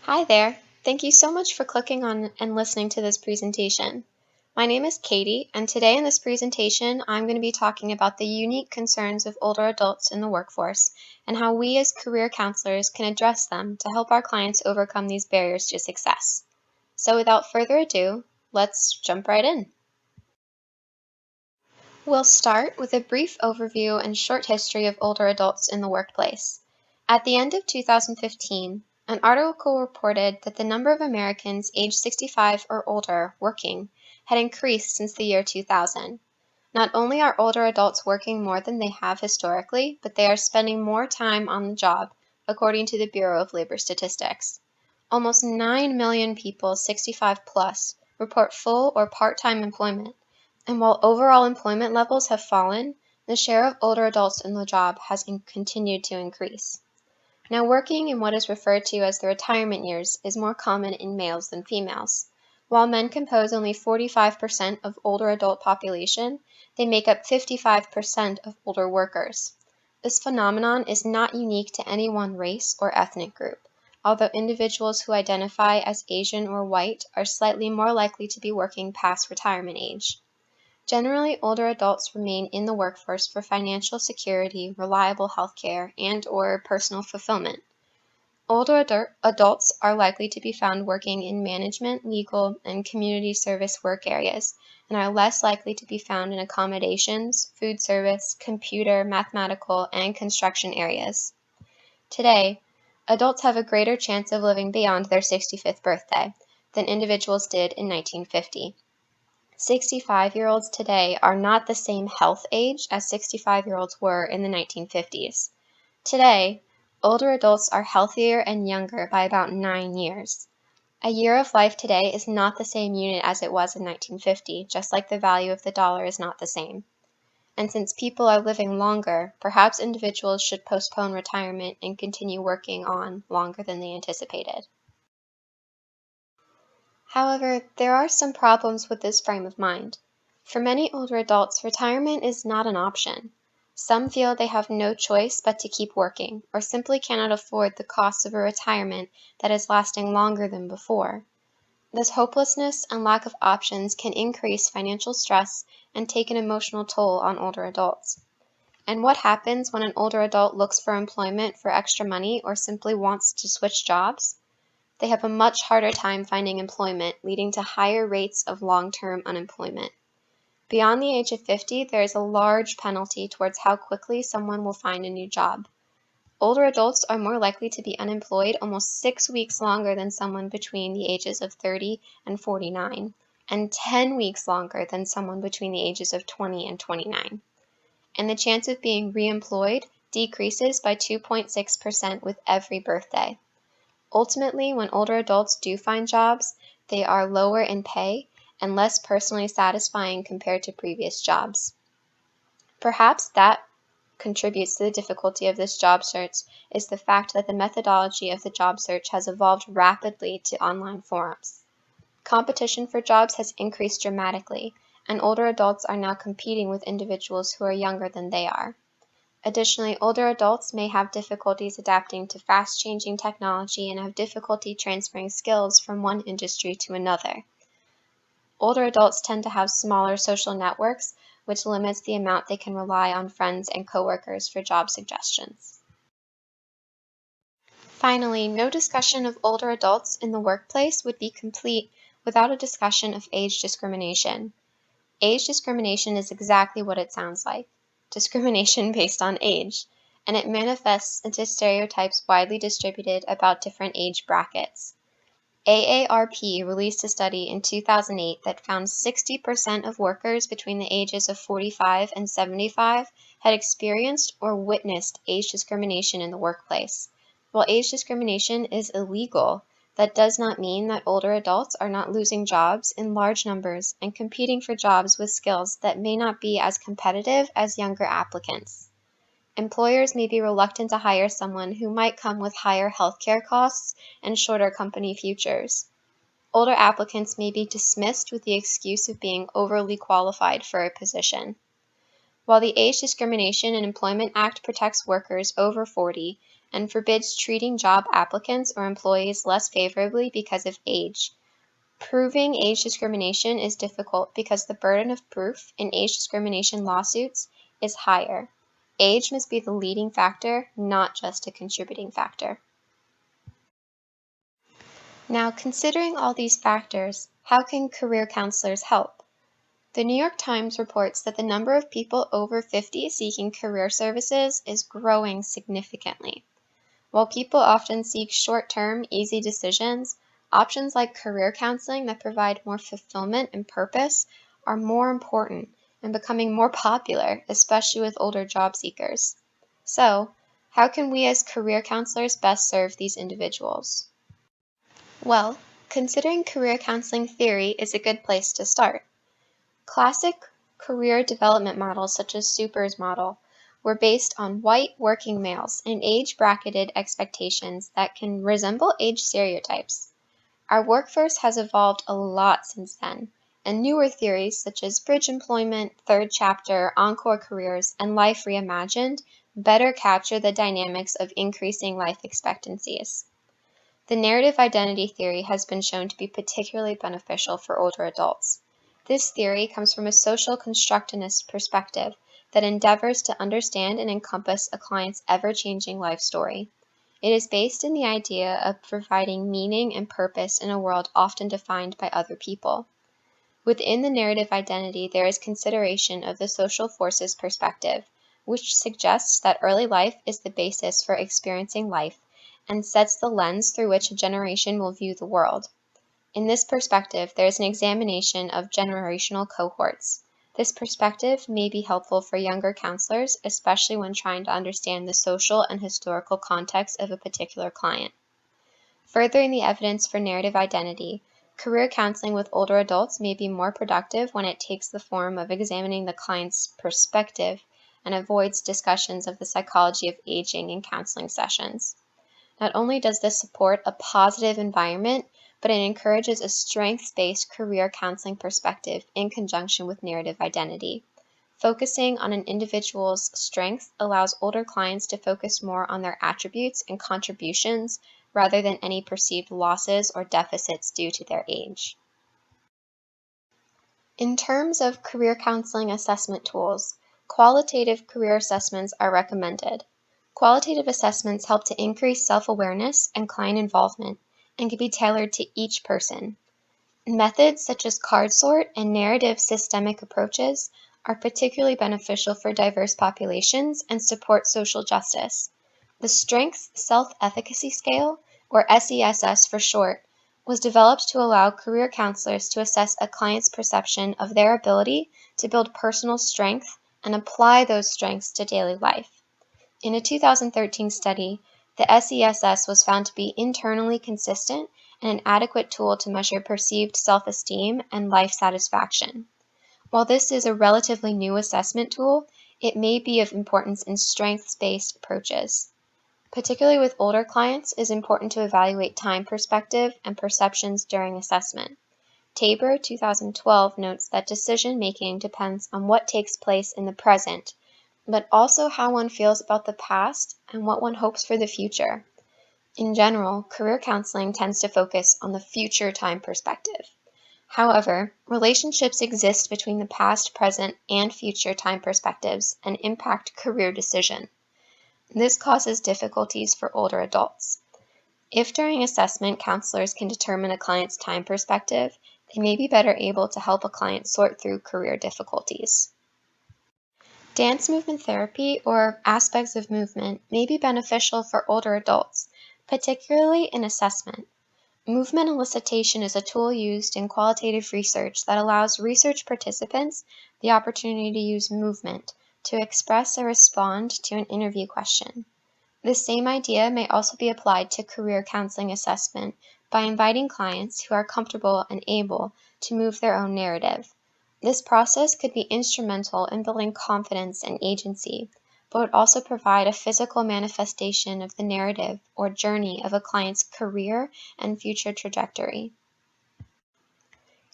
Hi there. Thank you so much for clicking on and listening to this presentation. My name is Katie, and today in this presentation, I'm going to be talking about the unique concerns of older adults in the workforce and how we as career counselors can address them to help our clients overcome these barriers to success. So without further ado, let's jump right in. We'll start with a brief overview and short history of older adults in the workplace. At the end of 2015, an article reported that the number of Americans aged 65 or older working had increased since the year 2000. Not only are older adults working more than they have historically, but they are spending more time on the job, according to the Bureau of Labor Statistics. Almost 9 million people 65 plus report full or part-time employment, and while overall employment levels have fallen, the share of older adults in the job has continued to increase. Now, working in what is referred to as the retirement years is more common in males than females. While men compose only 45% of older adult population, they make up 55% of older workers. This phenomenon is not unique to any one race or ethnic group, although individuals who identify as Asian or white are slightly more likely to be working past retirement age. Generally, older adults remain in the workforce for financial security, reliable health care, and/or personal fulfillment. Older adults are likely to be found working in management, legal, and community service work areas, and are less likely to be found in accommodations, food service, computer, mathematical, and construction areas. Today, adults have a greater chance of living beyond their 65th birthday than individuals did in 1950. 65-year-olds today are not the same health age as 65-year-olds were in the 1950s. Today, older adults are healthier and younger by about 9 years. A year of life today is not the same unit as it was in 1950, just like the value of the dollar is not the same. And since people are living longer, perhaps individuals should postpone retirement and continue working on longer than they anticipated. However, there are some problems with this frame of mind. For many older adults, retirement is not an option. Some feel they have no choice but to keep working, or simply cannot afford the cost of a retirement that is lasting longer than before. This hopelessness and lack of options can increase financial stress and take an emotional toll on older adults. And what happens when an older adult looks for employment for extra money or simply wants to switch jobs? They have a much harder time finding employment, leading to higher rates of long-term unemployment. Beyond the age of 50, there is a large penalty towards how quickly someone will find a new job. Older adults are more likely to be unemployed almost 6 weeks longer than someone between the ages of 30 and 49, and 10 weeks longer than someone between the ages of 20 and 29. And the chance of being re-employed decreases by 2.6% with every birthday. Ultimately, when older adults do find jobs, they are lower in pay and less personally satisfying compared to previous jobs. Perhaps that contributes to the difficulty of this job search is the fact that the methodology of the job search has evolved rapidly to online forums. Competition for jobs has increased dramatically, and older adults are now competing with individuals who are younger than they are. Additionally, older adults may have difficulties adapting to fast-changing technology and have difficulty transferring skills from one industry to another. Older adults tend to have smaller social networks, which limits the amount they can rely on friends and coworkers for job suggestions. Finally, no discussion of older adults in the workplace would be complete without a discussion of age discrimination. Age discrimination is exactly what it sounds like. Discrimination based on age, and it manifests into stereotypes widely distributed about different age brackets. AARP released a study in 2008 that found 60% of workers between the ages of 45 and 75 had experienced or witnessed age discrimination in the workplace. While age discrimination is illegal, that does not mean that older adults are not losing jobs in large numbers and competing for jobs with skills that may not be as competitive as younger applicants. Employers may be reluctant to hire someone who might come with higher healthcare costs and shorter company futures. Older applicants may be dismissed with the excuse of being overly qualified for a position. While the Age Discrimination in Employment Act protects workers over 40, and forbids treating job applicants or employees less favorably because of age. Proving age discrimination is difficult because the burden of proof in age discrimination lawsuits is higher. Age must be the leading factor, not just a contributing factor. Now, considering all these factors, how can career counselors help? The New York Times reports that the number of people over 50 seeking career services is growing significantly. While people often seek short-term, easy decisions, options like career counseling that provide more fulfillment and purpose are more important and becoming more popular, especially with older job seekers. So, how can we as career counselors best serve these individuals? Well, considering career counseling theory is a good place to start. Classic career development models such as Super's model were based on white working males and age-bracketed expectations that can resemble age stereotypes. Our workforce has evolved a lot since then, and newer theories such as bridge employment, third chapter, encore careers, and life reimagined better capture the dynamics of increasing life expectancies. The narrative identity theory has been shown to be particularly beneficial for older adults. This theory comes from a social constructivist perspective that endeavors to understand and encompass a client's ever-changing life story. It is based in the idea of providing meaning and purpose in a world often defined by other people. Within the narrative identity, there is consideration of the social forces perspective, which suggests that early life is the basis for experiencing life and sets the lens through which a generation will view the world. In this perspective, there is an examination of generational cohorts. This perspective may be helpful for younger counselors, especially when trying to understand the social and historical context of a particular client. Furthering the evidence for narrative identity, career counseling with older adults may be more productive when it takes the form of examining the client's perspective and avoids discussions of the psychology of aging in counseling sessions. Not only does this support a positive environment, but it encourages a strengths-based career counseling perspective in conjunction with narrative identity. Focusing on an individual's strengths allows older clients to focus more on their attributes and contributions rather than any perceived losses or deficits due to their age. In terms of career counseling assessment tools, qualitative career assessments are recommended. Qualitative assessments help to increase self-awareness and client involvement and can be tailored to each person. Methods such as card sort and narrative systemic approaches are particularly beneficial for diverse populations and support social justice. The Strengths Self-Efficacy Scale, or SESS for short, was developed to allow career counselors to assess a client's perception of their ability to build personal strength and apply those strengths to daily life. In a 2013 study, the SESS was found to be internally consistent and an adequate tool to measure perceived self-esteem and life satisfaction. While this is a relatively new assessment tool, it may be of importance in strengths-based approaches. Particularly with older clients, it is important to evaluate time perspective and perceptions during assessment. Tabor 2012 notes that decision-making depends on what takes place in the present, but also how one feels about the past and what one hopes for the future. In general, career counseling tends to focus on the future time perspective. However, relationships exist between the past, present, and future time perspectives and impact career decision. This causes difficulties for older adults. If during assessment counselors can determine a client's time perspective, they may be better able to help a client sort through career difficulties. Dance movement therapy, or aspects of movement, may be beneficial for older adults, particularly in assessment. Movement elicitation is a tool used in qualitative research that allows research participants the opportunity to use movement to express or respond to an interview question. This same idea may also be applied to career counseling assessment by inviting clients who are comfortable and able to move their own narrative. This process could be instrumental in building confidence and agency, but would also provide a physical manifestation of the narrative or journey of a client's career and future trajectory.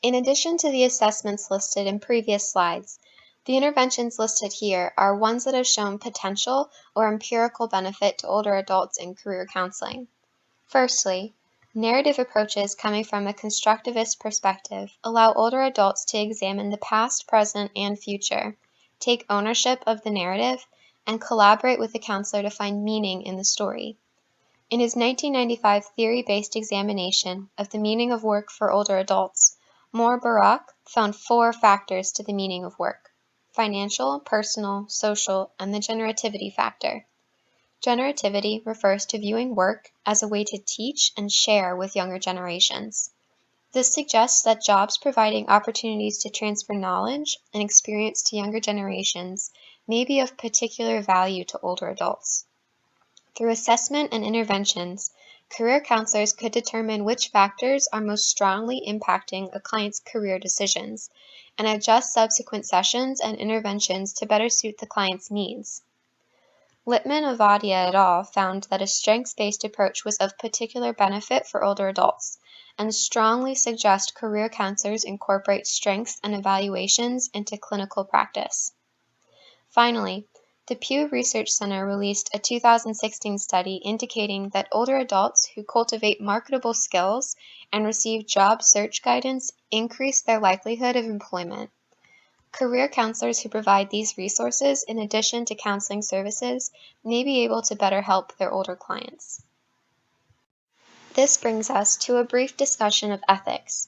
In addition to the assessments listed in previous slides, The interventions listed here are ones that have shown potential or empirical benefit to older adults in career counseling. Firstly, narrative approaches coming from a constructivist perspective allow older adults to examine the past, present, and future, take ownership of the narrative, and collaborate with the counselor to find meaning in the story. In his 1995 theory-based examination of the meaning of work for older adults, Barak found 4 factors to the meaning of work: financial, personal, social, and the generativity factor. Generativity refers to viewing work as a way to teach and share with younger generations. This suggests that jobs providing opportunities to transfer knowledge and experience to younger generations may be of particular value to older adults. Through assessment and interventions, career counselors could determine which factors are most strongly impacting a client's career decisions and adjust subsequent sessions and interventions to better suit the client's needs. Lippman, Avadia et al. Found that a strengths-based approach was of particular benefit for older adults and strongly suggest career counselors incorporate strengths and evaluations into clinical practice. Finally, the Pew Research Center released a 2016 study indicating that older adults who cultivate marketable skills and receive job search guidance increase their likelihood of employment. Career counselors who provide these resources in addition to counseling services may be able to better help their older clients. This brings us to a brief discussion of ethics.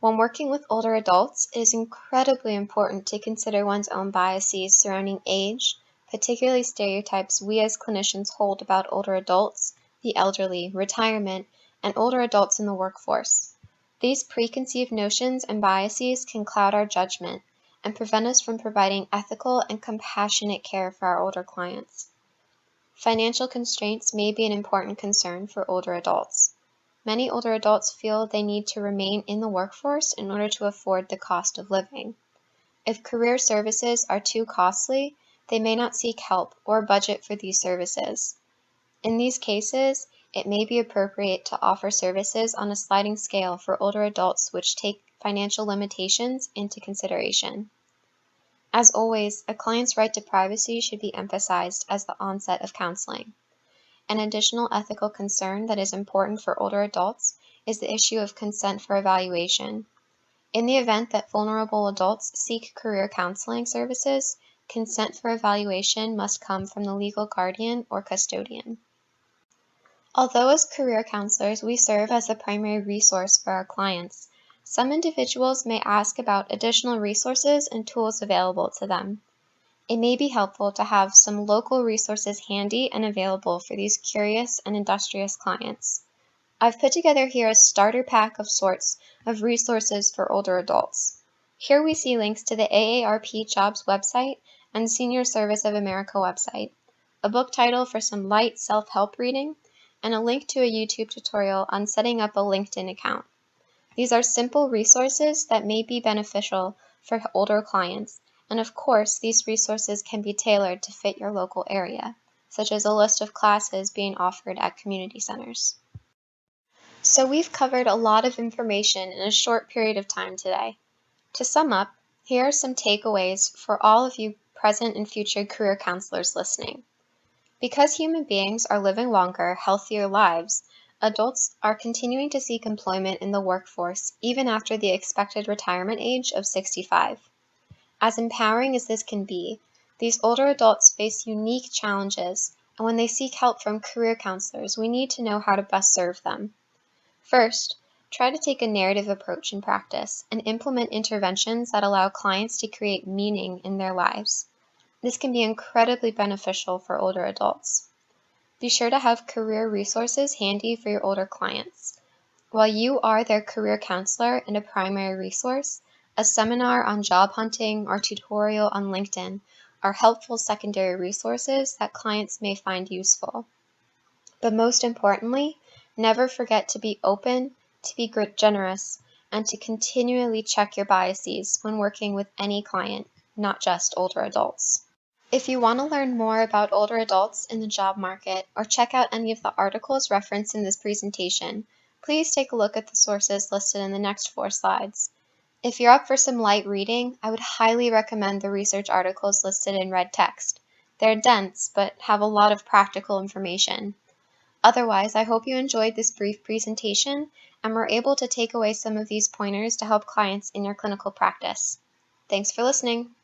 When working with older adults, it is incredibly important to consider one's own biases surrounding age, particularly stereotypes we as clinicians hold about older adults, the elderly, retirement, and older adults in the workforce. These preconceived notions and biases can cloud our judgment and prevent us from providing ethical and compassionate care for our older clients. Financial constraints may be an important concern for older adults. Many older adults feel they need to remain in the workforce in order to afford the cost of living. If career services are too costly, they may not seek help or budget for these services. In these cases, it may be appropriate to offer services on a sliding scale for older adults which take financial limitations into consideration. As always, a client's right to privacy should be emphasized as the onset of counseling. An additional ethical concern that is important for older adults is the issue of consent for evaluation. In the event that vulnerable adults seek career counseling services, consent for evaluation must come from the legal guardian or custodian. Although as career counselors we serve as the primary resource for our clients, some individuals may ask about additional resources and tools available to them. It may be helpful to have some local resources handy and available for these curious and industrious clients. I've put together here a starter pack of sorts of resources for older adults. Here we see links to the AARP Jobs website and Senior Service of America website, a book title for some light self-help reading, and a link to a YouTube tutorial on setting up a LinkedIn account. These are simple resources that may be beneficial for older clients, and of course these resources can be tailored to fit your local area, such as a list of classes being offered at community centers. So we've covered a lot of information in a short period of time today. To sum up, here are some takeaways for all of you present and future career counselors listening. Because human beings are living longer, healthier lives, adults are continuing to seek employment in the workforce even after the expected retirement age of 65. As empowering as this can be, these older adults face unique challenges, and when they seek help from career counselors, we need to know how to best serve them. First, try to take a narrative approach in practice and implement interventions that allow clients to create meaning in their lives. This can be incredibly beneficial for older adults. Be sure to have career resources handy for your older clients. While you are their career counselor and a primary resource, a seminar on job hunting or tutorial on LinkedIn are helpful secondary resources that clients may find useful. But most importantly, never forget to be open, to be generous, and to continually check your biases when working with any client, not just older adults. If you want to learn more about older adults in the job market or check out any of the articles referenced in this presentation, please take a look at the sources listed in the next 4 slides. If you're up for some light reading, I would highly recommend the research articles listed in red text. They're dense, but have a lot of practical information. Otherwise, I hope you enjoyed this brief presentation and were able to take away some of these pointers to help clients in your clinical practice. Thanks for listening.